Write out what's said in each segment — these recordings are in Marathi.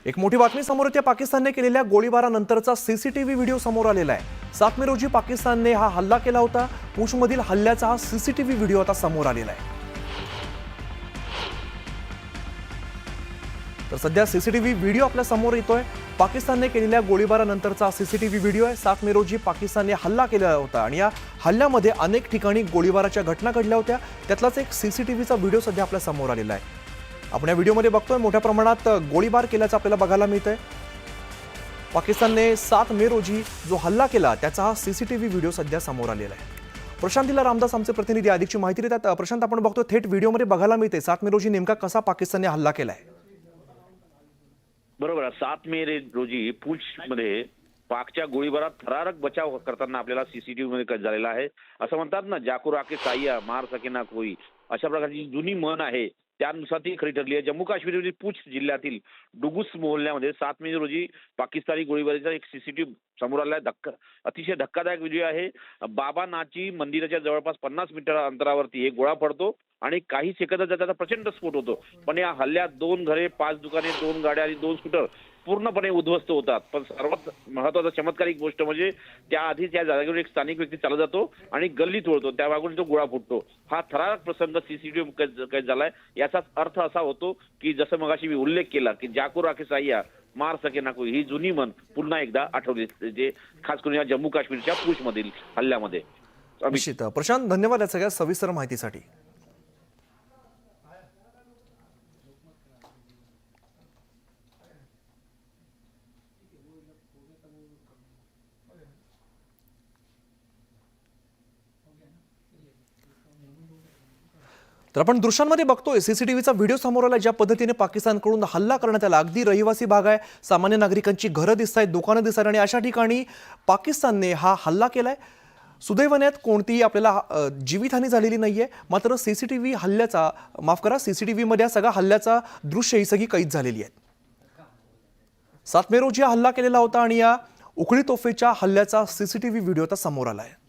एक मोठी बातमी समोर येते। पाकिस्तानने केलेल्या गोळीबारानंतरचा सीसीटीव्ही व्हिडिओ समोर आलेला आहे। 7 मे रोजी पाकिस्तानने हा हल्ला केला होता। पूंछमधील हल्ल्याचा हा सीसीटीव्ही व्हिडिओ आता समोर आलेला आहे। तर सध्या सीसीटीव्ही व्हिडिओ आपल्या समोर येतोय। पाकिस्तानने केलेल्या गोळीबारानंतरचा सीसीटीव्ही व्हिडिओ आहे। 7 मे रोजी पाकिस्तानने हल्ला केला होता आणि या हल्ल्यामध्ये अनेक ठिकाणी गोळीबाराच्या घटना घडल्या होत्या। त्यातलाच एक सीसीटीव्हीचा व्हिडिओ सध्या आपल्या समोर आलेला आहे। आपण या व्हिडिओमध्ये बघतोय मोठ्या प्रमाणात गोळीबार केल्याचं आपल्याला बघायला मिळतंय। पाकिस्तानने 7 मे रोजी जो हल्ला केला त्याचा हा सीसीटीव्ही व्हिडिओ सध्या समोर आलेला आहे। प्रशांतीला रामदास आमचे प्रतिनिधी अधिकची माहिती देतात। प्रशांत, आपण बघतोय थेट व्हिडिओमध्ये बघायला मिळते 7 मे रोजी नेमका कसा पाकिस्तानने हल्ला केलाय। बरोबर, 7 मे रोजी पूंछमध्ये पाकच्या गोळीबारात थरारक बचाव करताना आपल्याला सीसीटीव्ही मध्ये कैद झालेला आहे। असं म्हणतात ना, जाको राके साया मार सके ना कोई, अशा प्रकारची जुनी म्हण आहे, त्यानुसार ती खरी ठरली आहे। जम्मू काश्मीरमधील पूंछ जिल्ह्यातील डुगुस मोहल्ल्यामध्ये 7 मे रोजी पाकिस्तानी गोळीबाराचा एक सीसीटीव्ही समोर आला आहे। अतिशय धक्कादायक व्हिडिओ आहे। बाबा नाची मंदिराच्या जवळपास 50 मीटर अंतरावरती एक गोळा पडतो आणि काही सेकंदात त्याचा प्रचंड स्फोट होतो। पण या हल्ल्यात 2 घरे, 5 दुकाने, 2 गाड्या आणि 2 स्कूटर पूर्णपणे उद्ध्वस्त होतात। पण सर्वात महत्त्वाचा चमत्कारिक गोष्ट म्हणजे त्याआधी त्या जागेवर एक स्थानिक व्यक्ती चालत जातो आणि गल्ली तोडतो, त्या मागून तो गोळा फुटतो। हा थरारक प्रसंग सीसीटीव्ही कैद झालाय। याचाच अर्थ असा होतो की जसं मगाशी मी उल्लेख केला की जाको राके साया मार सके ना कोई, ही जुनी म्हण पुन्हा एकदा आठवली, जे खास करून या जम्मू काश्मीरच्या पूंछमधील हल्ल्यामध्ये। निश्चित प्रशांत, धन्यवाद या सगळ्या सविस्तर माहितीसाठी। तर आपण दृश्यांमध्ये बघतोय सीसीटीव्हीचा व्हिडिओ समोर आला। ज्या पद्धतीने पाकिस्तानकडून हल्ला करण्यात आला, अगदी रहिवासी भाग आहे, सामान्य नागरिकांची घरं दिसत आहेत, दुकानं दिसत आहेत आणि अशा ठिकाणी पाकिस्तानने हा हल्ला केलाय। सुदैवाने कोणतीही आपल्याला जीवितहानी झालेली नाहीये, मात्र सीसीटीव्ही हल्ल्याचा सीसीटीव्ही मध्ये सगळ्या हल्ल्याचा दृश्य ही सगळी कैद झालेली आहेत। 7 मे रोजी हल्ला केलेला होता आणि या उखळी तोफेच्या हल्ल्याचा सीसीटीव्ही व्हिडिओ आता समोर आलाय।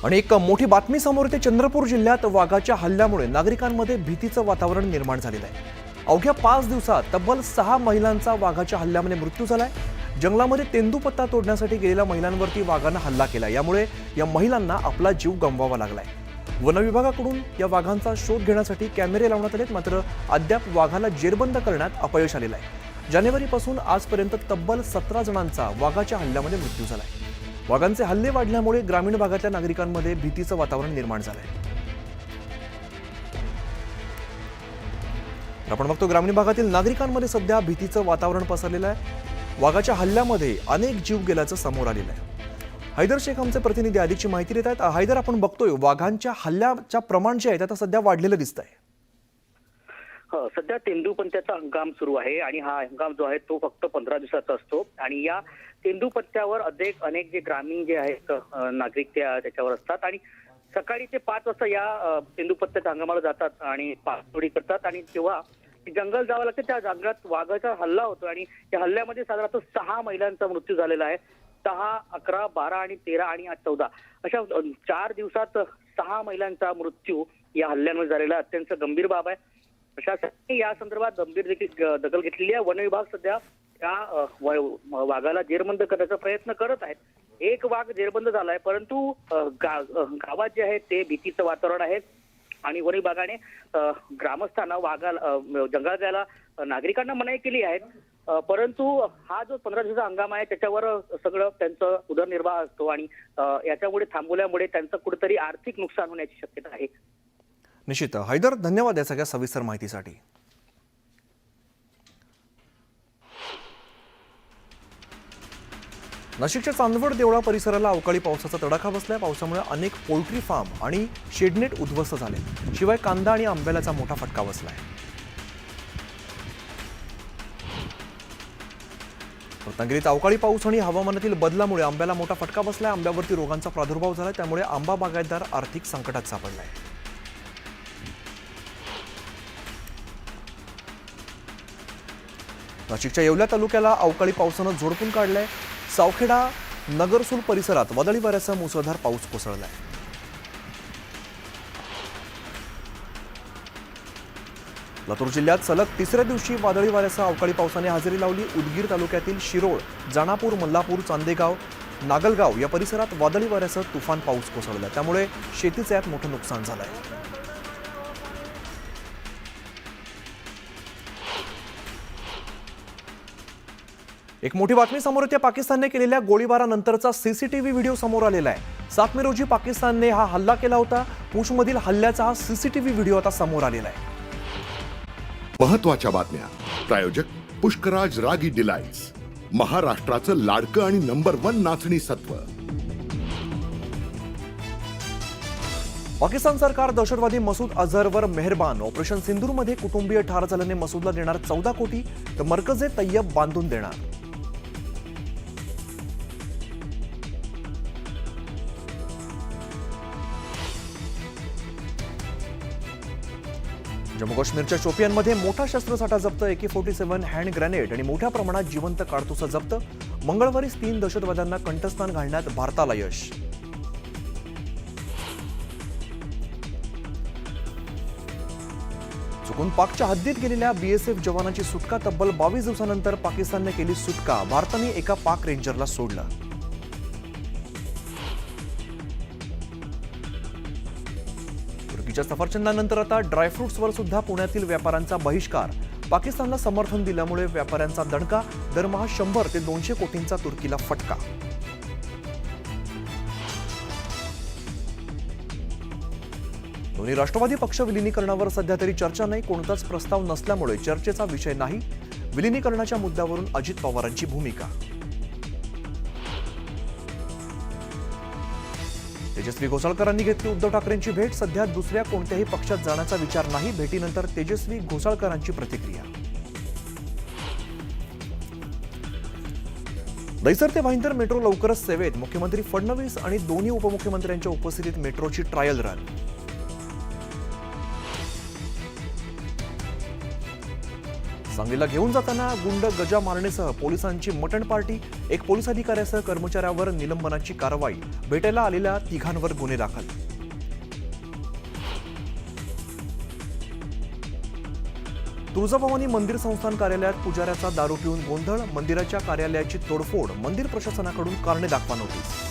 आणि एक मोठी बातमी समोर येते। चंद्रपूर जिल्ह्यात वाघाच्या हल्ल्यामुळे नागरिकांमध्ये भीतीचं वातावरण निर्माण झालेलं आहे। अवघ्या 5 दिवसात तब्बल 6 महिलांचा वाघाच्या हल्ल्यामध्ये मृत्यू झालाय। जंगलामध्ये तेंदूपत्ता तोडण्यासाठी गेलेल्या महिलांवरती वाघानं हल्ला केला। यामुळे या महिलांना आपला जीव गमवावा लागलाय। वन विभागाकडून या वाघांचा शोध घेण्यासाठी कॅमेरे लावण्यात आलेत, मात्र अद्याप वाघाला जेरबंद करण्यात अपयश आलेलं आहे। जानेवारीपासून आजपर्यंत तब्बल 17 जणांचा वाघाच्या हल्ल्यामध्ये मृत्यू झालाय। वाघांचे हल्ले वाढल्यामुळे ग्रामीण भागातल्या नागरिकांमध्ये भीतीचं वातावरण निर्माण झालंय। आपण बघतो ग्रामीण भागातील नागरिकांमध्ये सध्या भीतीचं वातावरण पसरलेलं आहे। वाघाच्या हल्ल्यामध्ये अनेक जीव गेल्याचं समोर आलेलं आहे। हैदर शेख आमचे प्रतिनिधी अधिकची माहिती देत आहेत। हैदर, आपण बघतोय वाघांच्या हल्ल्याचं प्रमाण जे आहे आता सध्या वाढलेलं दिसतंय। सध्या तेंदूपत्त्याचा हंगाम सुरू आहे आणि हा हंगाम जो आहे तो फक्त 15 दिवसाचा असतो आणि या तेंदूपत्त्यावर अनेक जे ग्रामीण जे आहेत नागरिक त्याच्यावर असतात आणि सकाळी ते 5 वाजता या तेंदूपत्त्याच्या हंगामाला जातात आणि पाणतोडी करतात आणि तेव्हा जंगल जावं लागतं। त्या जंगलात वाघाचा हल्ला होतो आणि या हल्ल्यामध्ये साधारणतः 6 महिलांचा मृत्यू झालेला आहे। 10, 11, 12 आणि 13 आणि 14 अशा 4 दिवसात 6 महिलांचा मृत्यू या हल्ल्यामध्ये झालेला अत्यंत गंभीर बाब आहे। प्रशासनाने या संदर्भात गंभीर देखील दखल घेतलेली आहे। वन विभाग सध्या त्या वाघाला जेरबंद करण्याचा प्रयत्न करत आहेत। एक वाघ जेरबंद झालाय, परंतु गावात जे आहे ते भीतीचं वातावरण आहे आणि वन विभागाने ग्रामस्थांना वाघाला जंगलात जायला नागरिकांना मनाई केली आहे। परंतु हा जो 15 दिवसाचा हंगाम आहे त्याच्यावर सगळं त्यांचं उदरनिर्वाह असतो आणि याच्यामुळे थांबवल्यामुळे त्यांचं कुठेतरी आर्थिक नुकसान होण्याची शक्यता आहे। निश्चित हैदर, धन्यवाद या सगळ्या सविस्तर माहितीसाठी। नाशिकच्या चांदवड देवळा परिसराला अवकाळी पावसाचा तडाखा बसलाय। पावसामुळे अनेक पोल्ट्री फार्म आणि शेडनेट उद्ध्वस्त झाले, शिवाय कांदा आणि आंब्याचा मोठा फटका बसलाय। रत्नागिरीत अवकाळी पाऊस आणि हवामानातील बदलामुळे आंब्याला मोठा फटका बसलाय। आंब्यावरती रोगांचा प्रादुर्भाव झालाय, त्यामुळे आंबा बागायतदार आर्थिक संकटात सापडलाय। नाशिकच्या येवला तालुक्याला अवकाळी पावसानं झोडपून काढलंय। सावखेडा नगरसूल परिसरात वादळी वाऱ्यासह मुसळधार पाऊस कोसळलाय. लातूर जिल्ह्यात सलग तिसऱ्या दिवशी वादळी वाऱ्यासह अवकाळी पावसाने हजेरी लावली. उदगीर तालुक्यातील शिरोळ, जाणापूर, मल्लापूर, चांदेगाव, नागलगाव या परिसरात वादळी वाऱ्यासह तुफान पाऊस कोसळला. त्यामुळे शेतीचे यात मोठं नुकसान झालंय. एक मोठी बातमी समोर येते. पाकिस्तानने केलेल्या गोळीबारानंतरचा सीसीटीव्ही व्हिडिओ समोर आलेला आहे. 7 मे रोजी पाकिस्तानने हा हल्ला केला होता. पूंछमधील हल्ल्याचा हा सीसीटीव्ही व्हिडिओ आता समोर आलेला आहे. महत्त्वाच्या बातम्या. प्रायोजक पुष्कराज रागी डिलाइट्स, महाराष्ट्राचं लाडकं आणि नंबर 1 नाचणी सत्व. पाकिस्तान सरकार दहशतवादी मसूद अझहरवर मेहरबान. ऑपरेशन सिंदूरमध्ये कुटुंबीय ठार झाल्याने मसूदला देणार 14 कोटी तर मरकजे तय्यब बांधून देणार. जम्मू काश्मीरच्या शोपियानमध्ये मोठा शस्त्रसाठा जप्त. AK-47 हँड ग्रेनेड आणि मोठ्या प्रमाणात जिवंत काडतुसं जप्त. मंगळवारीच 3 दहशतवाद्यांना कंठस्नान घालण्यात भारताला यश. चुकून पाकच्या हद्दीत गेलेल्या BSF जवानाची सुटका. तब्बल 22 दिवसानंतर पाकिस्तानने केली सुटका. भारताने एका पाक रेंजरला सोडलं. तुर्कीच्या सफरचंदानंतर आता ड्रायफ्रुट्सवर सुद्धा पुण्यातील व्यापाऱ्यांचा बहिष्कार. पाकिस्तानला समर्थन दिल्यामुळे व्यापाऱ्यांचा दणका. दरमहा 100 ते 200 कोटींचा तुर्कीला फटका. दोन्ही राष्ट्रवादी पक्ष विलिनीकरणावर सध्या तरी चर्चा नाही. कोणताच प्रस्ताव नसल्यामुळे चर्चेचा विषय नाही. विलिनीकरणाच्या मुद्द्यावरून अजित पवारांची भूमिका. तेजस्वी घोसाळकरांनी घेतली उद्धव ठाकरेंची भेट. सध्या दुसऱ्या कोणत्याही पक्षात जाण्याचा विचार नाही. भेटीनंतर तेजस्वी घोसाळकरांची प्रतिक्रिया. दहिसर ते भाईंदर मेट्रो लवकरच सेवेत. मुख्यमंत्री फडणवीस आणि दोन्ही उपमुख्यमंत्र्यांच्या उपस्थितीत मेट्रोची ट्रायल रन. सांगलीला घेऊन जाताना गुंड गजा मारणेसह पोलिसांची मटण पार्टी. एक पोलीस अधिकाऱ्यासह कर्मचाऱ्यावर निलंबनाची कारवाई. भेटायला आलेल्या तिघांवर गुन्हे दाखल. तुळजाभवानी मंदिर संस्थान कार्यालयात पुजाऱ्याचा दारू पिऊन गोंधळ. मंदिराच्या कार्यालयाची तोडफोड. मंदिर प्रशासनाकडून कारणे दाखवा नोटीस.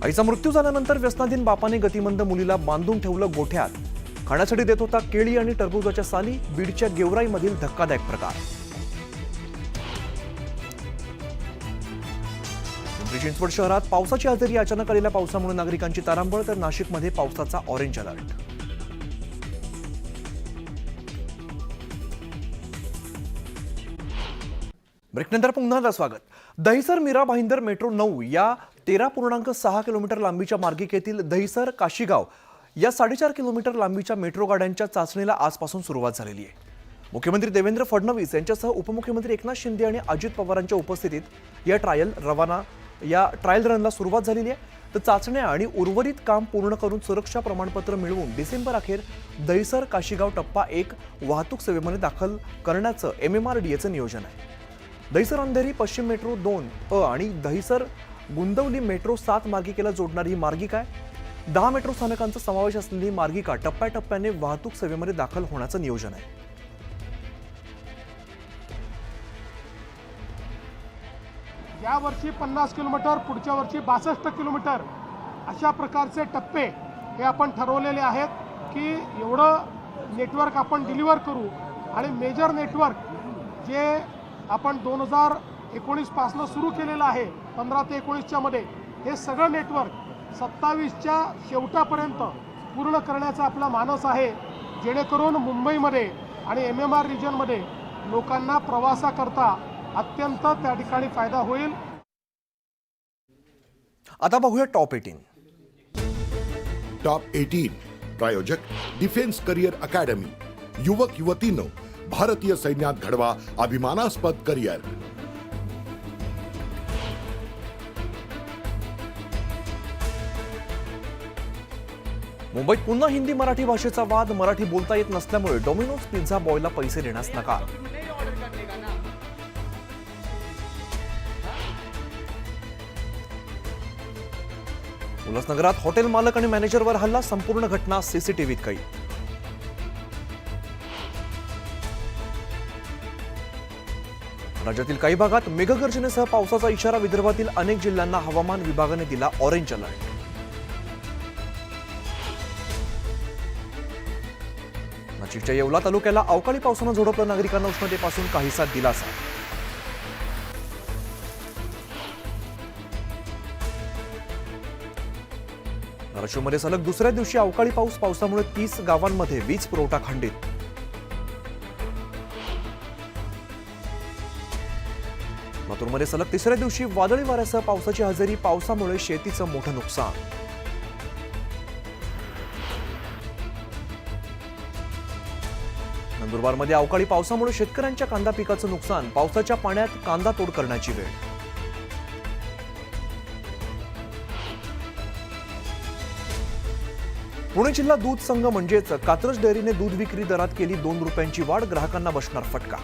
आईचा मृत्यू झाल्यानंतर व्यसनाधीन बापाने गतिमंद मुलीला बांधून ठेवलं गोठ्यात. खाण्यासाठी देत होता केळी आणि टरबूजाच्या साली. बीडच्या गेवराईमधील धक्कादायक प्रकार. पिंपरी चिंचवड शहरात पावसाची हजेरी. अचानक आलेल्या पावसामुळे नागरिकांची तारांबळ. तर नाशिकमध्ये पावसाचा ऑरेंज अलर्ट. ब्रेकनंतर पुन्हा स्वागत. दहिसर मीरा भाईंदर मेट्रो 9 या 13.6 किलोमीटर लांबीच्या मार्गिकेतील दहिसर काशीगाव या 4.5 किलोमीटर लांबीच्या मेट्रो गाड्यांच्या चाचणीला आजपासून सुरुवात झालेली आहे. मुख्यमंत्री देवेंद्र फडणवीस यांच्यासह उपमुख्यमंत्री एकनाथ शिंदे आणि अजित पवारांच्या उपस्थितीत या ट्रायल रनला सुरुवात झालेली आहे. तर चाचण्या आणि उर्वरित काम पूर्ण करून सुरक्षा प्रमाणपत्र मिळवून डिसेंबर अखेर दहिसर काशीगाव टप्पा 1 वाहतूक सेवेमध्ये दाखल करण्याचं MMRDAचं नियोजन आहे. दहिसर अंधेरी पश्चिम मेट्रो 2 आणि दहिसर गुंदवली मेट्रो 7 मार्गिकेला जोडणारी ही मार्गिका आहे. 10 मेट्रो स्थानकांचा समावेश असलेली ही मार्गिका टप्प्याटप्प्याने वाहतूक सेवेमध्ये दाखल होण्याचं नियोजन आहे. या वर्षी 50 किलोमीटर, पुढच्या वर्षी 62 किलोमीटर अशा प्रकारचे टप्पे हे आपण ठरवलेले आहेत की एवढं नेटवर्क आपण डिलिव्हर करू. आणि मेजर नेटवर्क जे आपण 2019 पासून सुरू केलेलं आहे 15 ते 19च्या मध्ये, हे सगळं नेटवर्क 27च्या शेवटापर्यंत पूर्ण करण्याचा आपला मानस आहे. जेणेकरून मुंबईमध्ये आणि MMR रिजनमध्ये लोकांना प्रवासाकरता अत्यंत त्या ठिकाणी फायदा होईल. आता बघूया टॉप 18. टॉप 18 प्रायोजक डिफेन्स करिअर अकॅडमी. युवक युवतींनो, भारतीय सैन्यात घडवा अभिमानास्पद करिअर. मुंबईत पुन्हा हिंदी मराठी भाषेचा वाद. मराठी बोलता येत नसल्यामुळे डॉमिनोज पिझ्झा बॉयला पैसे देण्यास नकार. उल्हासनगरात हॉटेल मालक आणि मॅनेजरवर हल्ला, संपूर्ण घटना सीसीटीव्हीत कैद. राज्यातील काही भागात मेघगर्जनेसह पावसाचा इशारा, विदर्भातील अनेक जिल्ह्यांना हवामान विभागाने दिला ऑरेंज अलर्ट. नाशिकच्या येवला तालुक्याला अवकाळी पावसानं झोडपलं, नागरिकांना उष्णतेपासून काहीसा दिलासा. धाराशिवमध्ये सलग दुसऱ्या दिवशी अवकाळी पाऊस, पावसामुळे 30 गावांमध्ये वीज पुरवठा खंडित. लातूरमध्ये सलग तिसऱ्या दिवशी वादळी वाऱ्यासह पावसाची हजेरी, पावसामुळे शेतीचं मोठं नुकसान. नंदुरबारमध्ये अवकाळी पावसामुळे शेतकऱ्यांच्या कांदा पिकाचं नुकसान, पावसाच्या पाण्यात कांदा तोड करण्याची वेळ. पुणे जिल्हा दूध संघ म्हणजेच कात्रज डेअरीने दूध विक्री दरात केली 2 रुपयांची वाढ, ग्राहकांना बसणार फटका.